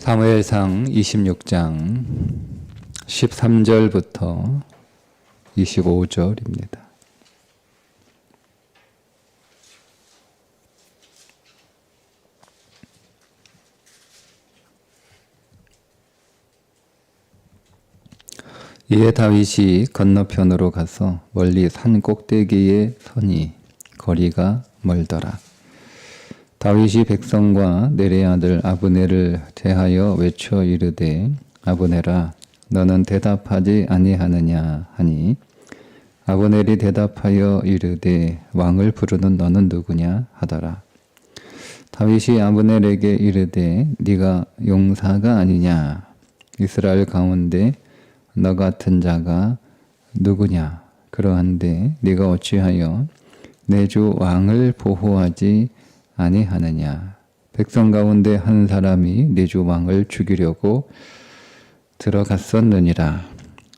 사무엘상 26장 13절부터 25절입니다. 이에 다윗이 건너편으로 가서 멀리 산 꼭대기에 서니 거리가 멀더라. 다윗이 백성과 넬의 아들 아브넬을 대하여 외쳐 이르되 아브넬아 너는 대답하지 아니하느냐 하니 아브넬이 대답하여 이르되 왕을 부르는 너는 누구냐 하더라. 다윗이 아브넬에게 이르되 네가 용사가 아니냐 이스라엘 가운데 너 같은 자가 누구냐 그러한데 네가 어찌하여 내 주 왕을 보호하지 아니하느냐. 백성 가운데 한 사람이 네 주 왕을 죽이려고 들어갔었느니라.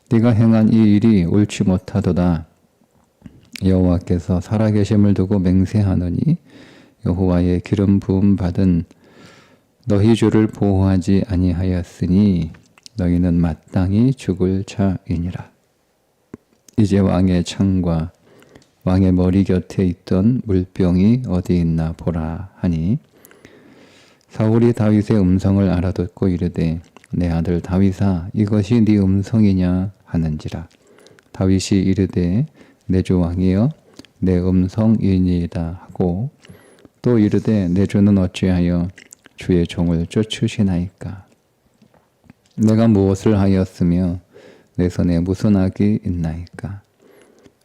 네가 행한 이 일이 옳지 못하도다. 여호와께서 살아계심을 두고 맹세하노니 여호와의 기름 부음 받은 너희 주를 보호하지 아니하였으니 너희는 마땅히 죽을 자이니라. 이제 왕의 창과 왕의 머리 곁에 있던 물병이 어디 있나 보라 하니 사울이 다윗의 음성을 알아듣고 이르되 내 아들 다윗아 이것이 네 음성이냐 하는지라. 다윗이 이르되 내 주 왕이여 내 음성이니이다 하고 또 이르되 내 주는 어찌하여 주의 종을 쫓으시나이까. 내가 무엇을 하였으며 내 손에 무슨 악이 있나이까.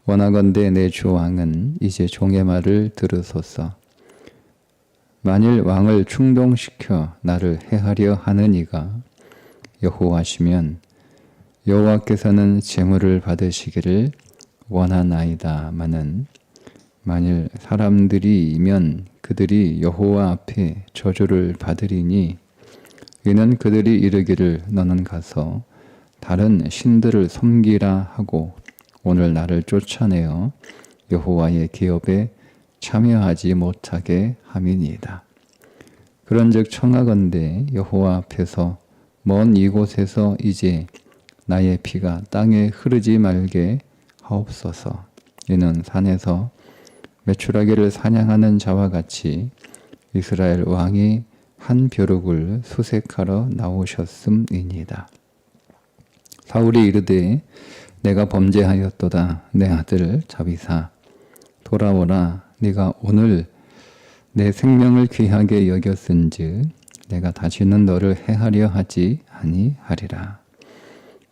원하건대 내 주 왕은 이제 종의 말을 들으소서. 만일 왕을 충동시켜 나를 해하려 하는 이가 여호와시면 여호와께서는 제물을 받으시기를 원하나이다마는 만일 사람들이면 그들이 여호와 앞에 저주를 받으리니 이는 그들이 이르기를 너는 가서 다른 신들을 섬기라 하고 오늘 나를 쫓아내어 여호와의 기업에 참여하지 못하게 함이니이다. 그런즉 청하건대 여호와 앞에서 먼 이곳에서 이제 나의 피가 땅에 흐르지 말게 하옵소서. 이는 산에서 메추라기를 사냥하는 자와 같이 이스라엘 왕이 한 벼룩을 수색하러 나오셨음이니이다. 사울이 이르되 내가 범죄하였도다. 내 아들 다윗아 돌아오라. 네가 오늘 내 생명을 귀하게 여겼은즉 내가 다시는 너를 해하려 하지 아니하리라.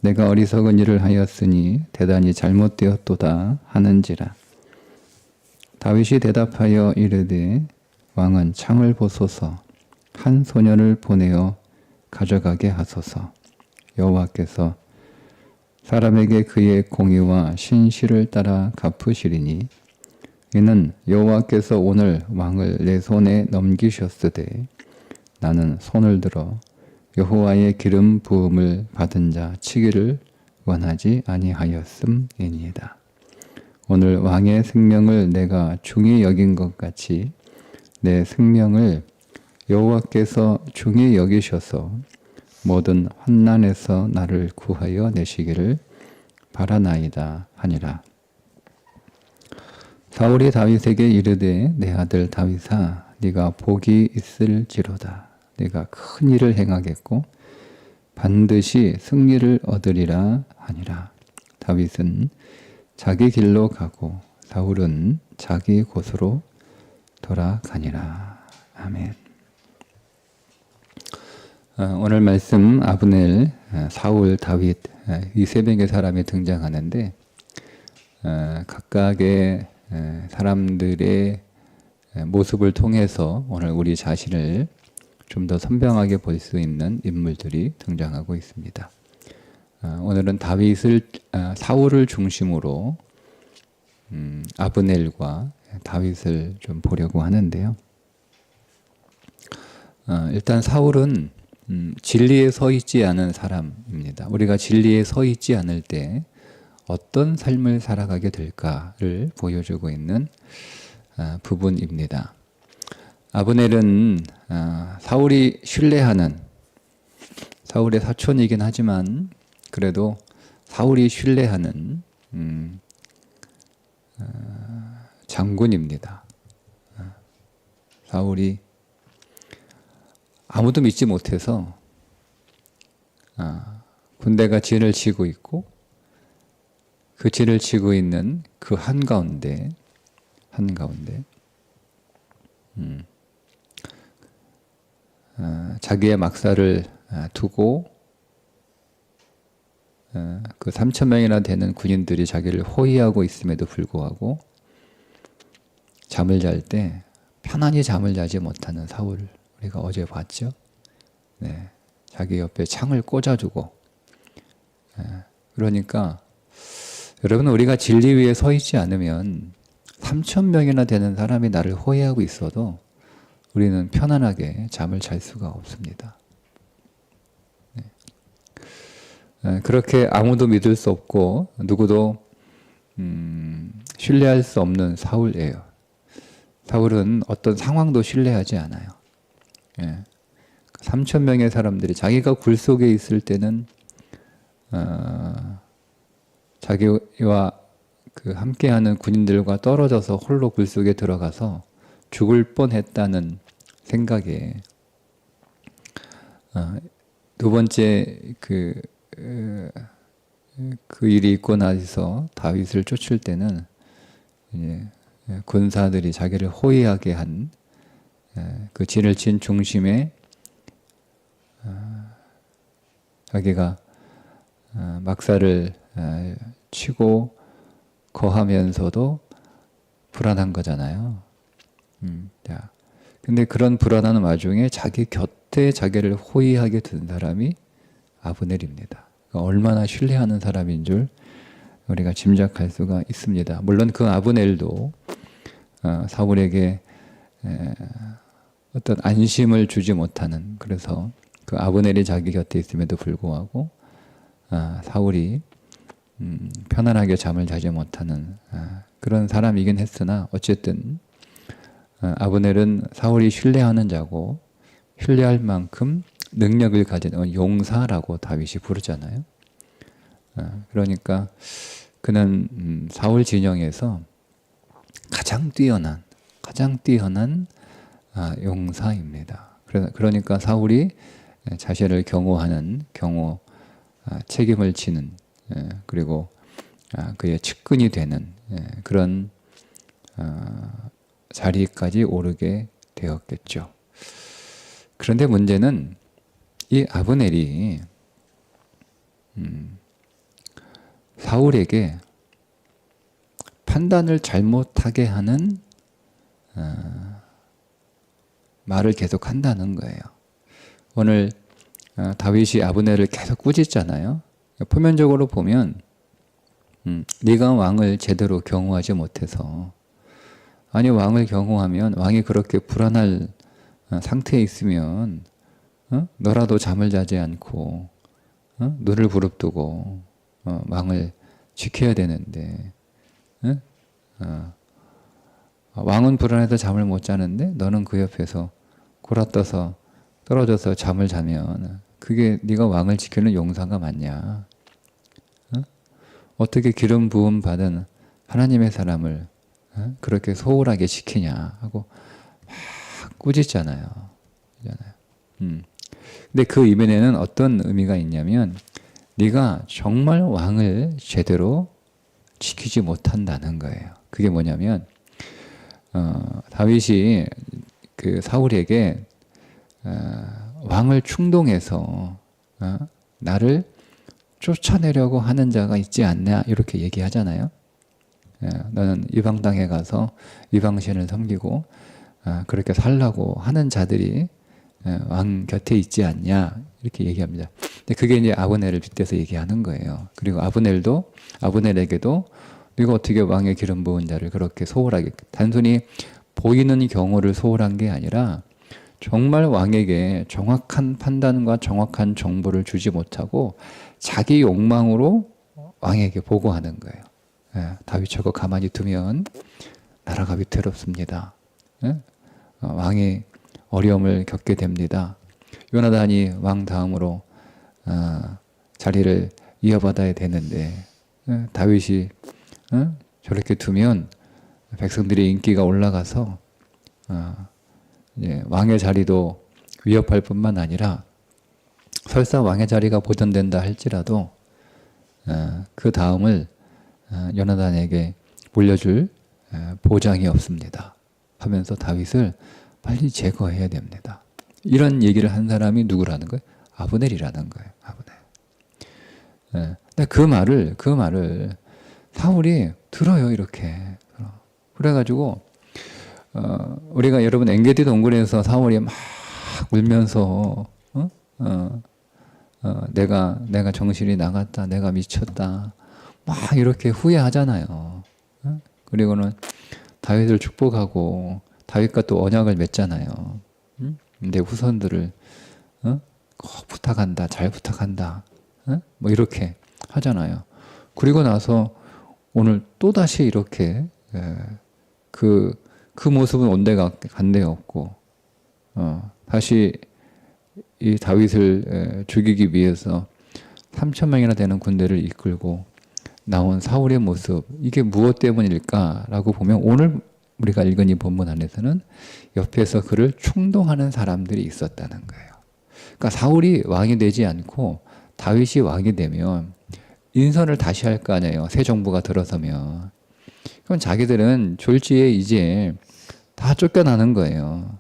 내가 어리석은 일을 하였으니 대단히 잘못되었도다 하는지라. 다윗이 대답하여 이르되 왕은 창을 보소서. 한 소년을 보내어 가져가게 하소서. 여호와께서 사람에게 그의 공의와 신실을 따라 갚으시리니 이는 여호와께서 오늘 왕을 내 손에 넘기셨으되 나는 손을 들어 여호와의 기름 부음을 받은 자 치기를 원하지 아니하였음이니이다. 오늘 왕의 생명을 내가 중히 여긴 것 같이 내 생명을 여호와께서 중히 여기셔서 모든 환난에서 나를 구하여 내시기를 바라나이다 하니라. 사울이 다윗에게 이르되 내 아들 다윗아 네가 복이 있을지로다. 네가 큰 일을 행하겠고 반드시 승리를 얻으리라 하니라. 다윗은 자기 길로 가고 사울은 자기 곳으로 돌아가니라. 아멘. 오늘 말씀 아브넬, 사울, 다윗 이 세 명의 사람이 등장하는데 각각의 사람들의 모습을 통해서 오늘 우리 자신을 좀 더 선명하게 볼 수 있는 인물들이 등장하고 있습니다. 오늘은 사울을 중심으로 아브넬과 다윗을 좀 보려고 하는데요. 일단 사울은 진리에 서 있지 않은 사람입니다. 우리가 진리에 서 있지 않을 때 어떤 삶을 살아가게 될까를 보여주고 있는 부분입니다. 아브넬은 사울이 신뢰하는 사울의 사촌이긴 하지만 그래도 사울이 신뢰하는 장군입니다. 사울이 아무도 믿지 못해서 군대가 진을 치고 있고 그 진을 치고 있는 그 한가운데 자기의 막사를 두고 그 3,000명이나 되는 군인들이 자기를 호위하고 있음에도 불구하고 잠을 잘 때 편안히 잠을 자지 못하는 사울을 우리가 어제 봤죠. 네, 자기 옆에 창을 꽂아주고 그러니까 여러분 우리가 진리 위에 서 있지 않으면 3,000명이나 되는 사람이 나를 호위하고 있어도 우리는 편안하게 잠을 잘 수가 없습니다. 그렇게 아무도 믿을 수 없고 누구도 신뢰할 수 없는 사울이에요. 사울은 어떤 상황도 신뢰하지 않아요. 3,000명의 사람들이 자기가 굴 속에 있을 때는 자기와 그 함께하는 군인들과 떨어져서 홀로 굴 속에 들어가서 죽을 뻔했다는 생각에 두 번째 그 일이 있고 나서 다윗을 쫓을 때는 이제 군사들이 자기를 호위하게 한 그 진을 친 중심에 자기가 막사를 치고 거하면서도 불안한 거잖아요. 근데 그런 불안한 와중에 자기 곁에 자기를 호위하게 든 사람이 아브넬입니다. 얼마나 신뢰하는 사람인 줄 우리가 짐작할 수가 있습니다. 물론 그 아브넬도 사울에게 어떤 안심을 주지 못하는, 그래서 그 아브넬이 자기 곁에 있음에도 불구하고 사울이 편안하게 잠을 자지 못하는 그런 사람이긴 했으나 어쨌든 아브넬은 사울이 신뢰하는 자고 신뢰할 만큼 능력을 가진 용사라고 다윗이 부르잖아요. 그러니까 그는 사울 진영에서 가장 뛰어난 용사입니다. 그러니까 사울이 자신을 경호하는 책임을 지는 그리고 그의 측근이 되는 그런 자리까지 오르게 되었겠죠. 그런데 문제는 이 아브넬이 사울에게 판단을 잘못하게 하는 말을 계속 한다는 거예요. 오늘 다윗이 아브넬을 계속 꾸짖잖아요. 표면적으로 보면 네가 왕을 제대로 경호하지 못해서, 아니 왕을 경호하면 왕이 그렇게 불안할 상태에 있으면 너라도 잠을 자지 않고 눈을 부릅뜨고 왕을 지켜야 되는데 왕은 불안해서 잠을 못 자는데 너는 그 옆에서 골아떠서 떨어져서 잠을 자면 그게 네가 왕을 지키는 용사가 맞냐? 어떻게 기름 부음 받은 하나님의 사람을 그렇게 소홀하게 지키냐 하고 막 꾸짖잖아요. 근데 그 이면에는 어떤 의미가 있냐면 네가 정말 왕을 제대로 지키지 못한다는 거예요. 그게 뭐냐면 다윗이 그 사울에게 왕을 충동해서 나를 쫓아내려고 하는 자가 있지 않냐 이렇게 얘기하잖아요. 너는 이방 땅에 가서 이방신을 섬기고 그렇게 살라고 하는 자들이 왕 곁에 있지 않냐 이렇게 얘기합니다. 근데 그게 이제 아브넬을 빗대서 얘기하는 거예요. 그리고 아브넬에게도 네가 어떻게 왕의 기름 부은 자를 그렇게 소홀하게, 단순히 보이는 경호를 소홀한 게 아니라 정말 왕에게 정확한 판단과 정확한 정보를 주지 못하고 자기 욕망으로 왕에게 보고하는 거예요. 다윗 저거 가만히 두면 나라가 위태롭습니다. 왕이 어려움을 겪게 됩니다. 요나단이 왕 다음으로 자리를 이어받아야 되는데 다윗이 저렇게 두면 백성들의 인기가 올라가서 이제 왕의 자리도 위협할 뿐만 아니라 설사 왕의 자리가 보존된다 할지라도 그 다음을 요나단에게 물려줄 보장이 없습니다 하면서 다윗을 빨리 제거해야 됩니다. 이런 얘기를 한 사람이 누구라는 거예요? 아브넬이라는 거예요. 아브넬. 근데 그 말을 사울이 들어요, 이렇게. 그래가지고 우리가 여러분 엔게디 동굴에서 사울이 막 울면서 내가 정신이 나갔다, 내가 미쳤다, 막 이렇게 후회하잖아요. 그리고는 다윗을 축복하고 다윗과 또 언약을 맺잖아요. 내 후손들을 꼭 부탁한다, 잘 부탁한다, 뭐 이렇게 하잖아요. 그리고 나서 오늘 또 다시 이렇게 그 모습은 온데가 간데 없고 다시 이 다윗을 죽이기 위해서 3,000명이나 되는 군대를 이끌고 나온 사울의 모습, 이게 무엇 때문일까라고 보면 오늘 우리가 읽은 이 본문 안에서는 옆에서 그를 충동하는 사람들이 있었다는 거예요. 그러니까 사울이 왕이 되지 않고 다윗이 왕이 되면 인선을 다시 할 거 아니에요. 새 정부가 들어서면. 그럼 자기들은 졸지에 이제 다 쫓겨나는 거예요.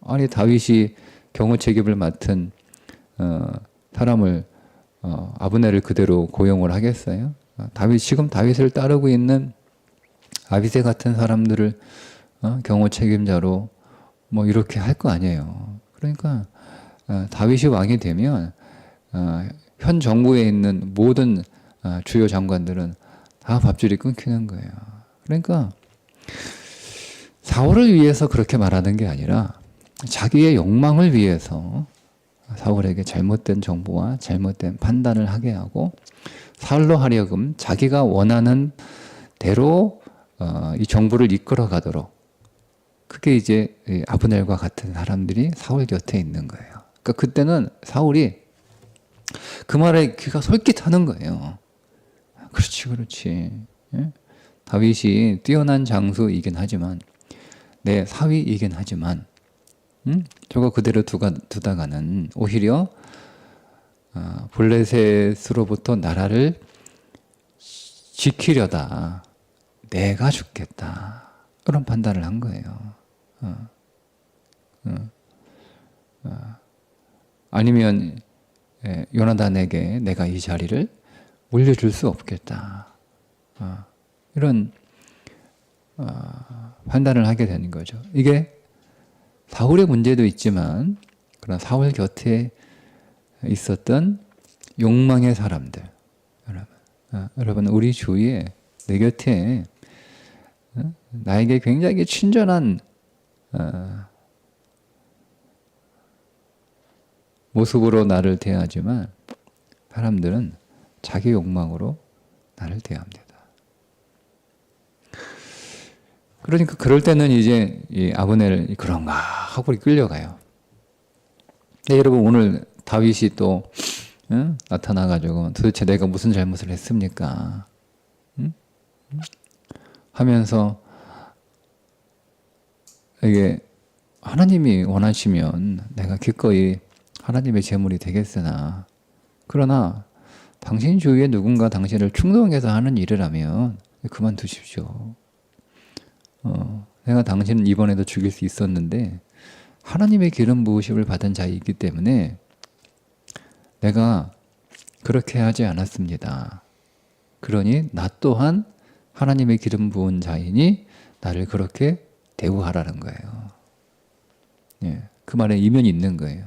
아니 다윗이 경호 책임을 맡은 사람을 아브넬을 그대로 고용을 하겠어요? 지금 다윗을 따르고 있는 아비새 같은 사람들을 경호 책임자로 뭐 이렇게 할 거 아니에요. 그러니까 다윗이 왕이 되면 현 정부에 있는 모든 주요 장관들은 다 밥줄이 끊기는 거예요. 그러니까 사울을 위해서 그렇게 말하는 게 아니라 자기의 욕망을 위해서 사울에게 잘못된 정보와 잘못된 판단을 하게 하고 사울로 하려금 자기가 원하는 대로 이 정부를 이끌어 가도록, 그게 이제 아브넬과 같은 사람들이 사울 곁에 있는 거예요. 그러니까 그때는 사울이 그 말에 귀가 솔깃하는 거예요. 그렇지. 예? 다윗이 뛰어난 장수이긴 하지만 내 사위이긴 하지만 저거 그대로 두다가는 오히려 블레셋으로부터 나라를 지키려다 내가 죽겠다, 그런 판단을 한 거예요. 아니면 요나단에게 내가 이 자리를 물려줄 수 없겠다, 이런 판단을 하게 되는 거죠. 이게 사울의 문제도 있지만 그런 사울 곁에 있었던 욕망의 사람들, 여러분 우리 주위에 내 곁에 나에게 굉장히 친절한 모습으로 나를 대하지만 사람들은 자기 욕망으로 나를 대합니다. 그러니까 그럴 때는 이제 이 아브넬 그런가 하고 끌려가요. 근데 여러분 오늘 다윗이 또 나타나가지고 도대체 내가 무슨 잘못을 했습니까? 하면서 이게 하나님이 원하시면 내가 기꺼이 하나님의 제물이 되겠으나, 그러나 당신 주위에 누군가 당신을 충동해서 하는 일이라면 그만두십시오. 내가 당신은 이번에도 죽일 수 있었는데 하나님의 기름 부으심을 받은 자이기 때문에 내가 그렇게 하지 않았습니다. 그러니 나 또한 하나님의 기름 부은 자이니 나를 그렇게 대우하라는 거예요. 예, 그 말에 이면이 있는 거예요.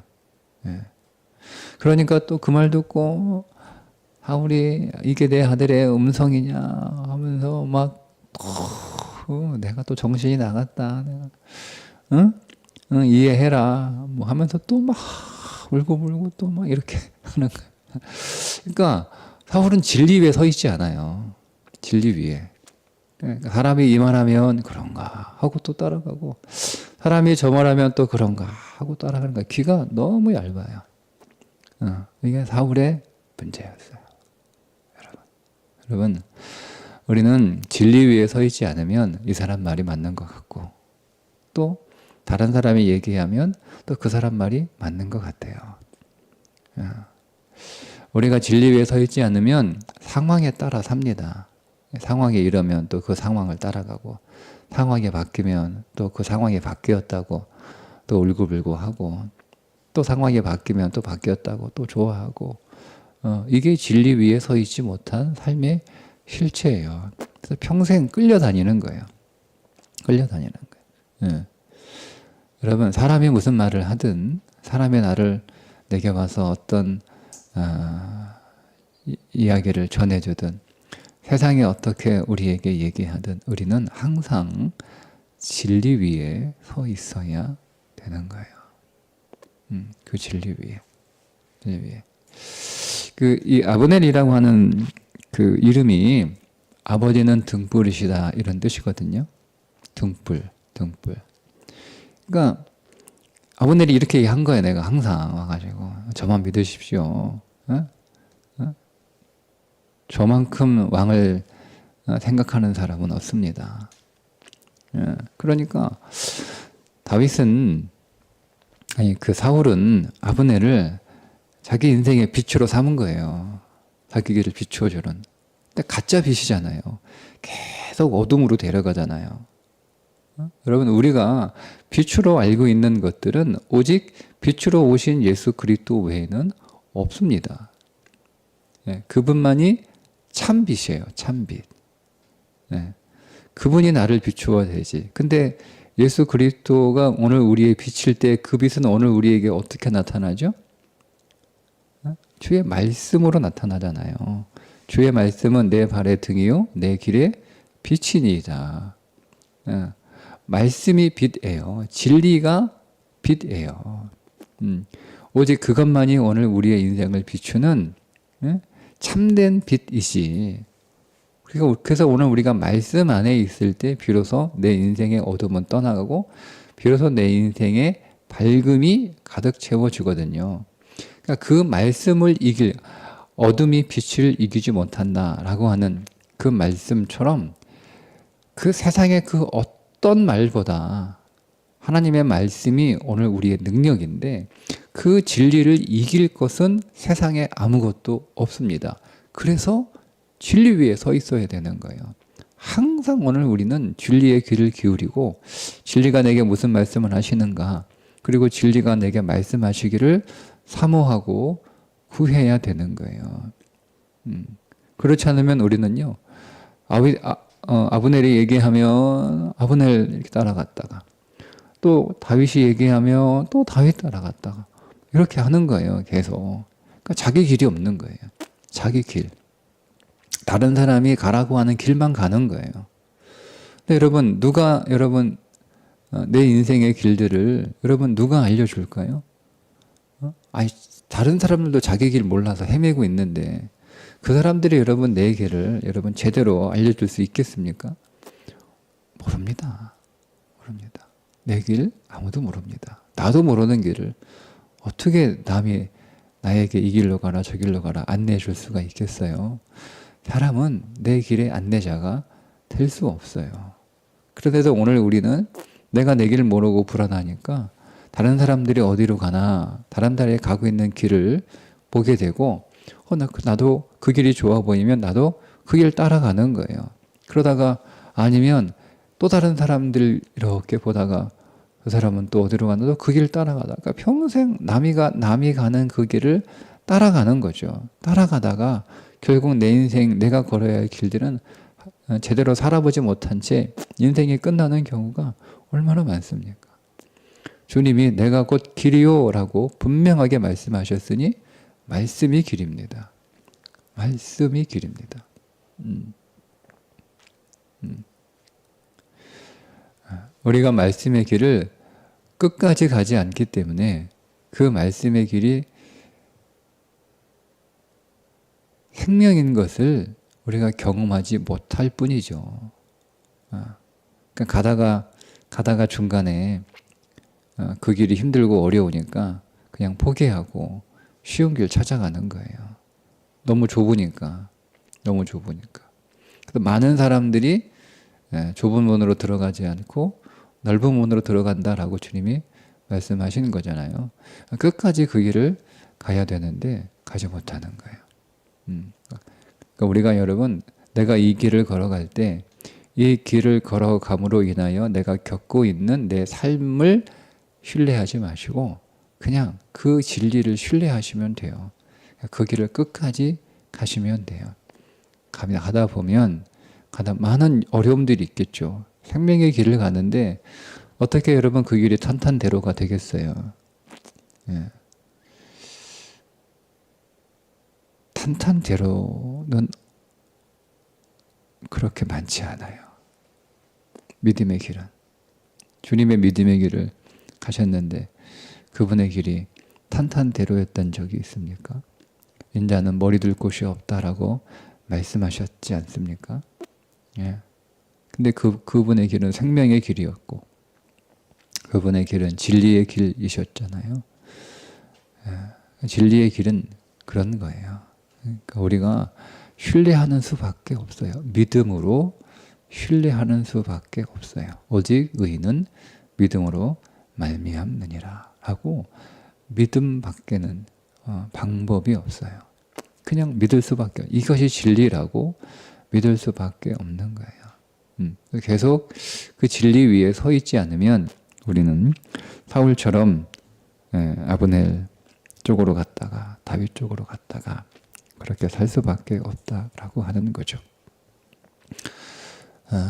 예. 그러니까 또 그 말 듣고 사울이 이게 내 아들의 음성이냐 하면서 막 내가 또 정신이 나갔다, 내가 이해해라 뭐 하면서 또 막 울고 또 막 이렇게 하는 거예요. 그러니까 사울은 진리 위에 서 있지 않아요. 진리 위에. 그러니까 사람이 이 말하면 그런가 하고 또 따라가고, 사람이 저 말하면 또 그런가 하고 따라가는 거야. 귀가 너무 얇아요. 이게 사울의 문제였어요. 여러분, 우리는 진리 위에 서 있지 않으면 이 사람 말이 맞는 것 같고, 또 다른 사람이 얘기하면 또 그 사람 말이 맞는 것 같아요. 우리가 진리 위에 서 있지 않으면 상황에 따라 삽니다. 상황이 이러면 또 그 상황을 따라가고, 상황이 바뀌면 또 그 상황이 바뀌었다고 또 울고불고 하고, 또 상황이 바뀌면 또 바뀌었다고 또 좋아하고, 이게 진리 위에 서 있지 못한 삶의 실체예요. 그래서 평생 끌려다니는 거예요. 끌려다니는 거예요. 여러분, 사람이 무슨 말을 하든, 사람의 나를 내게 와서 어떤 이야기를 전해주든, 세상에 어떻게 우리에게 얘기하든 우리는 항상 진리 위에 서 있어야 되는 거예요. 그 진리 위에. 진리 위에. 이 아브넬이라고 하는 그 이름이 아버지는 등불이시다 이런 뜻이거든요. 등불. 그러니까 아브넬이 이렇게 한 거예요. 내가 항상 와가지고 저만 믿으십시오. 저만큼 왕을 생각하는 사람은 없습니다. 그러니까 다윗은, 그 사울은 아브넬을 자기 인생의 빛으로 삼은 거예요. 자기 길을 비추어주는. 근데 가짜 빛이잖아요. 계속 어둠으로 데려가잖아요. 여러분, 우리가 빛으로 알고 있는 것들은 오직 빛으로 오신 예수 그리스도 외에는 없습니다. 그분만이 참빛이에요. 참빛. 그분이 나를 비추어야 되지. 근데 예수 그리스도가 오늘 우리의 비칠 때 그 빛은 오늘 우리에게 어떻게 나타나죠? 주의 말씀으로 나타나잖아요. 주의 말씀은 내 발의 등이요 내 길의 빛이니이다. 말씀이 빛이에요. 진리가 빛이에요. 오직 그것만이 오늘 우리의 인생을 비추는 참된 빛이지. 그래서 오늘 우리가 말씀 안에 있을 때 비로소 내 인생의 어둠은 떠나가고 비로소 내 인생의 밝음이 가득 채워지거든요. 그러니까 그 말씀을 어둠이 빛을 이기지 못한다라고 하는 그 말씀처럼 그 세상의 그 어떤 말보다 하나님의 말씀이 오늘 우리의 능력인데 그 진리를 이길 것은 세상에 아무것도 없습니다. 그래서 진리 위에 서 있어야 되는 거예요. 항상 오늘 우리는 진리의 귀를 기울이고 진리가 내게 무슨 말씀을 하시는가, 그리고 진리가 내게 말씀하시기를 사모하고 구해야 되는 거예요. 그렇지 않으면 우리는요, 아브넬이 얘기하면 아브넬 이렇게 따라갔다가, 또 다윗이 얘기하면 또 다윗 따라갔다가, 이렇게 하는 거예요, 계속. 그러니까 자기 길이 없는 거예요. 자기 길. 다른 사람이 가라고 하는 길만 가는 거예요. 근데 여러분, 내 인생의 길들을 여러분 누가 알려줄까요? 다른 사람들도 자기 길 몰라서 헤매고 있는데 그 사람들이 여러분 내 길을 여러분 제대로 알려줄 수 있겠습니까? 모릅니다. 내 길 아무도 모릅니다. 나도 모르는 길을 어떻게 남이 나에게 이 길로 가라 저 길로 가라 안내해 줄 수가 있겠어요? 사람은 내 길의 안내자가 될 수 없어요. 그래서 오늘 우리는 내가 내 길을 모르고 불안하니까 다른 사람들이 어디로 가나 다른 나라에 가고 있는 길을 보게 되고 나도 그 길이 좋아 보이면 나도 그 길 따라가는 거예요. 그러다가 아니면 또 다른 사람들 이렇게 보다가 그 사람은 또 어디로 가나 그 길 따라가다가 평생 남이 가는 그 길을 따라가는 거죠. 따라가다가 결국 내 인생 내가 걸어야 할 길들은 제대로 살아보지 못한 채 인생이 끝나는 경우가 얼마나 많습니까? 주님이 내가 곧 길이요 라고 분명하게 말씀하셨으니 말씀이 길입니다. 말씀이 길입니다. 우리가 말씀의 길을 끝까지 가지 않기 때문에 그 말씀의 길이 생명인 것을 우리가 경험하지 못할 뿐이죠. 그러니까 가다가 중간에 그 길이 힘들고 어려우니까 그냥 포기하고 쉬운 길 찾아가는 거예요. 너무 좁으니까. 너무 좁으니까. 그래서 많은 사람들이 좁은 문으로 들어가지 않고 넓은 문으로 들어간다라고 주님이 말씀하시는 거잖아요. 끝까지 그 길을 가야 되는데 가지 못하는 거예요. 그러니까 우리가 여러분, 내가 이 길을 걸어갈 때 이 길을 걸어감으로 인하여 내가 겪고 있는 내 삶을 신뢰하지 마시고 그냥 그 진리를 신뢰하시면 돼요. 그 길을 끝까지 가시면 돼요. 가다 보면 많은 어려움들이 있겠죠. 생명의 길을 가는데 어떻게 여러분 그 길이 탄탄대로가 되겠어요? 예. 탄탄대로는 그렇게 많지 않아요. 믿음의 길은. 주님의 믿음의 길을 가셨는데 그분의 길이 탄탄대로였던 적이 있습니까? 인자는 머리 둘 곳이 없다라고 말씀하셨지 않습니까? 예. 근데 그분의 길은 생명의 길이었고 그분의 길은 진리의 길이셨잖아요. 예. 진리의 길은 그런 거예요. 그러니까 우리가 신뢰하는 수밖에 없어요. 믿음으로 신뢰하는 수밖에 없어요. 오직 의인은 믿음으로 말미암느니라 하고 믿음 밖에는 방법이 없어요. 그냥 믿을 수밖에, 이것이 진리라고 믿을 수밖에 없는 거예요. 계속 그 진리 위에 서 있지 않으면 우리는 사울처럼 아브넬 쪽으로 갔다가 다윗 쪽으로 갔다가 그렇게 살 수밖에 없다라고 하는 거죠.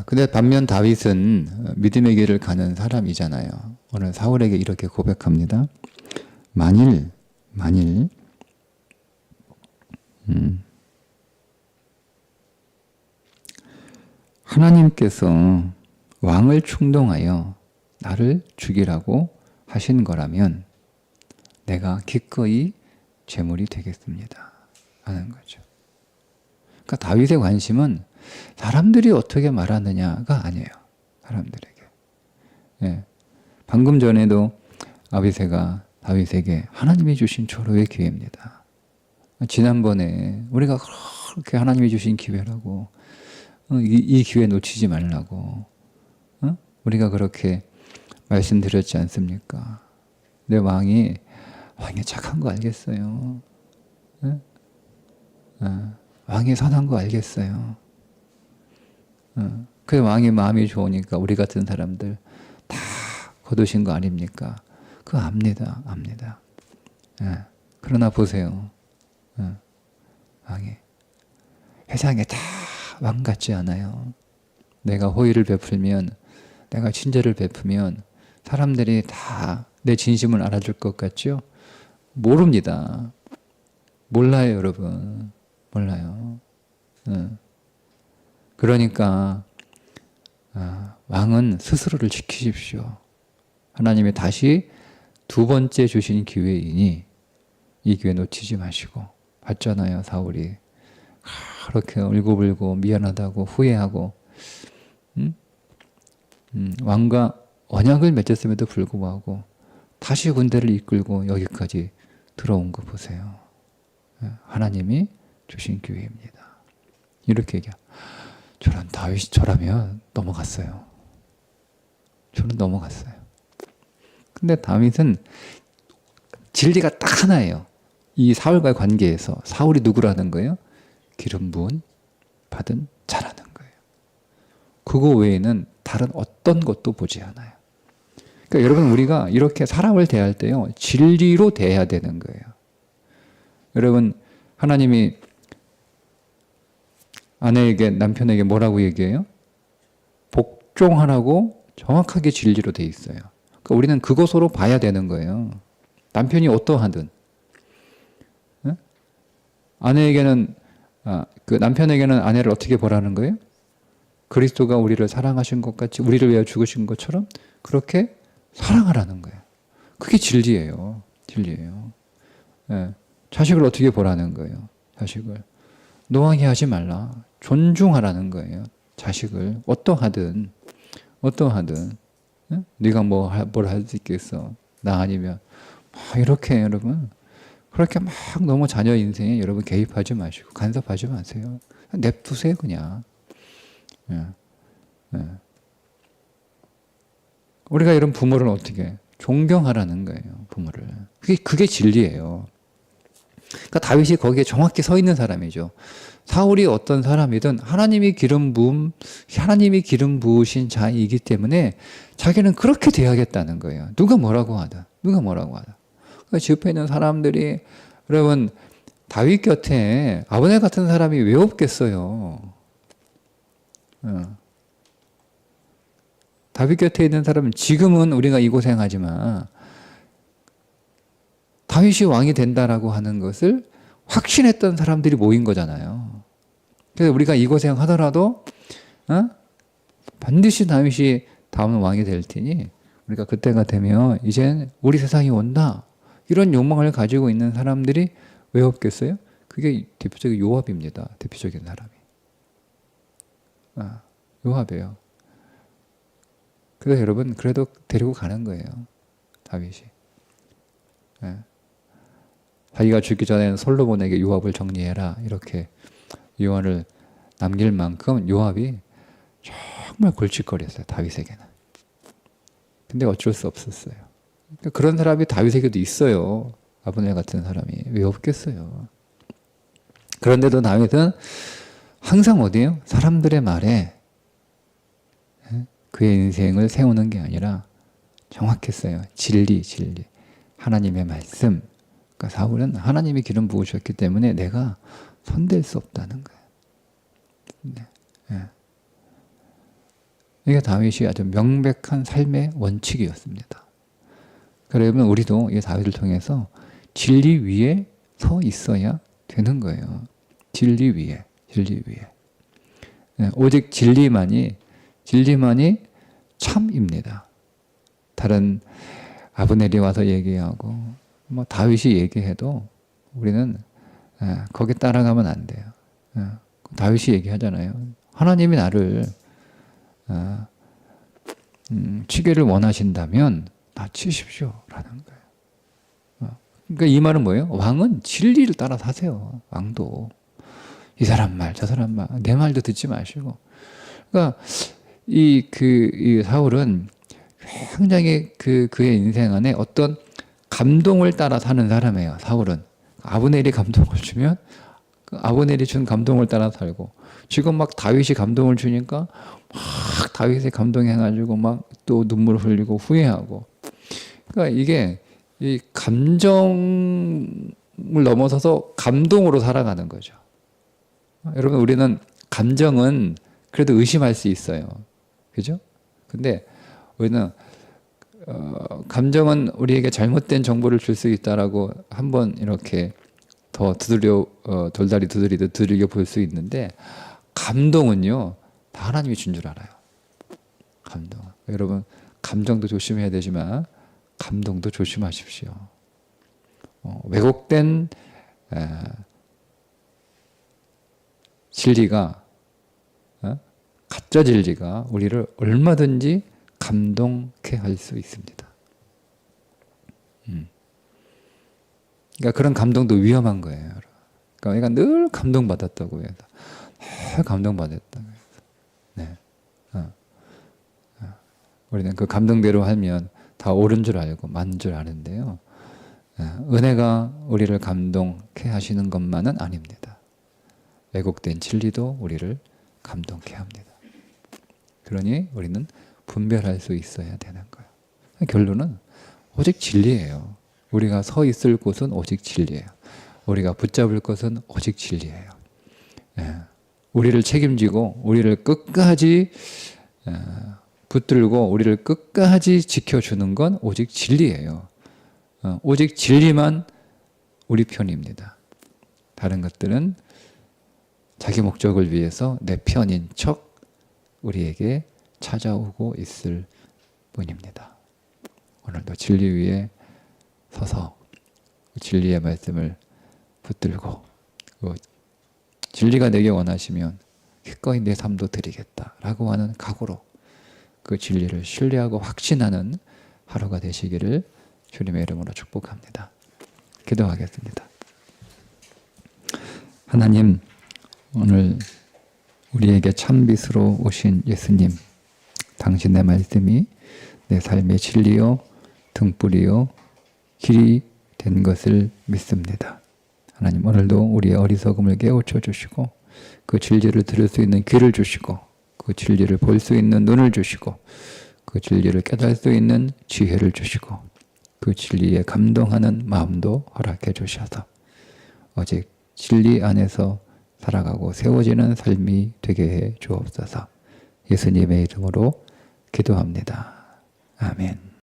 근데 반면 다윗은 믿음의 길을 가는 사람이잖아요. 오늘 사울에게 이렇게 고백합니다. 만일 하나님께서 왕을 충동하여 나를 죽이라고 하신 거라면 내가 기꺼이 제물이 되겠습니다 하는 거죠. 그러니까 다윗의 관심은 사람들이 어떻게 말하느냐가 아니에요. 사람들에게. 예. 방금 전에도 아비새가 다윗에게 하나님이 주신 초로의 기회입니다. 지난번에 우리가 그렇게 하나님이 주신 기회라고 이 기회 놓치지 말라고 우리가 그렇게 말씀드렸지 않습니까? 내 왕이 착한 거 알겠어요. 예? 왕이 선한 거 알겠어요. 그 왕이 마음이 좋으니까 우리 같은 사람들 다 거두신 거 아닙니까? 그거 압니다. 예. 그러나 보세요. 왕이 세상에 다 왕 같지 않아요. 내가 호의를 베풀면, 내가 친절을 베푸면 사람들이 다 내 진심을 알아줄 것 같죠? 모릅니다. 몰라요, 여러분. 몰라요. 그러니까 왕은 스스로를 지키십시오. 하나님이 다시 두 번째 주신 기회이니 이 기회 놓치지 마시고. 봤잖아요, 사울이. 그렇게 울고불고 미안하다고 후회하고 왕과 언약을 맺었음에도 불구하고 다시 군대를 이끌고 여기까지 들어온 거 보세요. 하나님이 주신 기회입니다. 이렇게 얘기해요. 저런 다윗이 저라면 넘어갔어요. 저는 넘어갔어요. 근데 다윗은 진리가 딱 하나예요. 이 사울과의 관계에서 사울이 누구라는 거예요? 기름 부은 받은 자라는 거예요. 그거 외에는 다른 어떤 것도 보지 않아요. 그러니까 여러분 우리가 이렇게 사람을 대할 때요. 진리로 대해야 되는 거예요. 여러분 하나님이 아내에게 남편에게 뭐라고 얘기해요? 복종하라고 정확하게 진리로 돼 있어요. 그러니까 우리는 그것으로 봐야 되는 거예요. 남편이 어떠하든 아내에게는 그 남편에게는 아내를 어떻게 보라는 거예요? 그리스도가 우리를 사랑하신 것 같이 우리를 위하여 죽으신 것처럼 그렇게 사랑하라는 거예요. 그게 진리예요. 진리예요. 예. 자식을 어떻게 보라는 거예요? 자식을 노하게 하지 말라. 존중하라는 거예요. 자식을 어떠하든 예? 네가 뭘 할 수 있겠어. 나 아니면 이렇게 여러분 그렇게 막 너무 자녀 인생에 여러분 개입하지 마시고 간섭하지 마세요. 냅두세요 그냥. 예. 예. 우리가 이런 부모를 어떻게 존경하라는 거예요. 부모를. 그게 진리예요. 그러니까 다윗이 거기에 정확히 서 있는 사람이죠. 사울이 어떤 사람이든 하나님이 기름 부으신 자이기 때문에 자기는 그렇게 대하겠다는 거예요. 누가 뭐라고 하든. 그러니까 주변에 있는 사람들이 여러분 다윗 곁에 아브넬 같은 사람이 왜 없겠어요? 다윗 곁에 있는 사람은 지금은 우리가 이 고생하지만 다윗이 왕이 된다라고 하는 것을 확신했던 사람들이 모인 거잖아요. 그래서 우리가 이 고생하더라도 반드시 다윗이 다음 왕이 될 테니 우리가 그때가 되면 이젠 우리 세상이 온다. 이런 욕망을 가지고 있는 사람들이 왜 없겠어요? 그게 대표적인 요압입니다. 대표적인 사람이. 요압이에요. 그래서 여러분 그래도 데리고 가는 거예요. 다윗이. 자기가 죽기 전에는 솔로몬에게 요압을 정리해라. 이렇게 요한을 남길 만큼 요압이 정말 골칫거리였어요. 다윗에게는. 근데 어쩔 수 없었어요. 그러니까 그런 사람이 다윗에게도 있어요. 아브넬 같은 사람이. 왜 없겠어요. 그런데도 다윗은 항상 어디에요? 사람들의 말에 그의 인생을 세우는 게 아니라 정확했어요. 진리. 하나님의 말씀. 그러니까 사울은 하나님이 기름 부으셨기 때문에 내가 손댈 수 없다는 거예요. 네. 이게 다윗이 아주 명백한 삶의 원칙이었습니다. 그러면 우리도 이 다윗을 통해서 진리 위에 서 있어야 되는 거예요. 진리 위에. 오직 진리만이 참입니다. 다른 아브넬이 와서 얘기하고 뭐 다윗이 얘기해도 우리는 거기 따라가면 안 돼요. 다윗이 얘기하잖아요. 하나님이 나를 치기를 원하신다면 나 치십시오 라는 거예요. 그러니까 이 말은 뭐예요? 왕은 진리를 따라 사세요. 왕도 이 사람 말, 저 사람 말, 내 말도 듣지 마시고. 그러니까 이 사울은 굉장히 그의 인생 안에 어떤 감동을 따라 사는 사람이에요. 사울은 아브넬이 감동을 주면 아브넬이 준 감동을 따라 살고, 지금 막 다윗이 감동을 주니까 막 다윗이 감동해가지고 막 또 눈물 흘리고 후회하고. 그러니까 이게 이 감정을 넘어서서 감동으로 살아가는 거죠. 여러분 우리는 감정은 그래도 의심할 수 있어요. 그죠? 근데 우리는 감정은 우리에게 잘못된 정보를 줄 수 있다라고 한번 이렇게 더 돌다리 두드리듯 두들겨 볼 수 있는데, 감동은요 다 하나님이 준 줄 알아요. 감동. 여러분 감정도 조심해야 되지만 감동도 조심하십시오. 왜곡된 진리가, 가짜 진리가 우리를 얼마든지 감동케 할 수 있습니다. 그러니까 그런 감동도 위험한 거예요. 그러니까 내가 늘 감동받았다고 해서 감동받았다고 해서. 네. 우리는 그 감동대로 하면 다 옳은 줄 알고 맞는 줄 아는데요. 은혜가 우리를 감동케 하시는 것만은 아닙니다. 왜곡된 진리도 우리를 감동케 합니다. 그러니 우리는 분별할 수 있어야 되는 거예요. 결론은 오직 진리예요. 우리가 서 있을 곳은 오직 진리예요. 우리가 붙잡을 것은 오직 진리예요. 우리를 책임지고 우리를 끝까지 붙들고 우리를 끝까지 지켜주는 건 오직 진리예요. 오직 진리만 우리 편입니다. 다른 것들은 자기 목적을 위해서 내 편인 척 우리에게 찾아오고 있을 뿐입니다. 오늘도 진리 위에 서서 진리의 말씀을 붙들고, 진리가 내게 원하시면 기꺼이 내 삶도 드리겠다라고 하는 각오로 그 진리를 신뢰하고 확신하는 하루가 되시기를 주님의 이름으로 축복합니다. 기도하겠습니다. 하나님, 오늘 우리에게 참빛으로 오신 예수님, 당신의 말씀이 내 삶의 진리요, 등불이요, 길이 된 것을 믿습니다. 하나님, 오늘도 우리의 어리석음을 깨우쳐 주시고 그 진리를 들을 수 있는 귀를 주시고 그 진리를 볼 수 있는 눈을 주시고 그 진리를 깨달을 수 있는 지혜를 주시고 그 진리에 감동하는 마음도 허락해 주셔서 오직 진리 안에서 살아가고 세워지는 삶이 되게 해 주옵소서. 예수님의 이름으로 기도합니다. 아멘.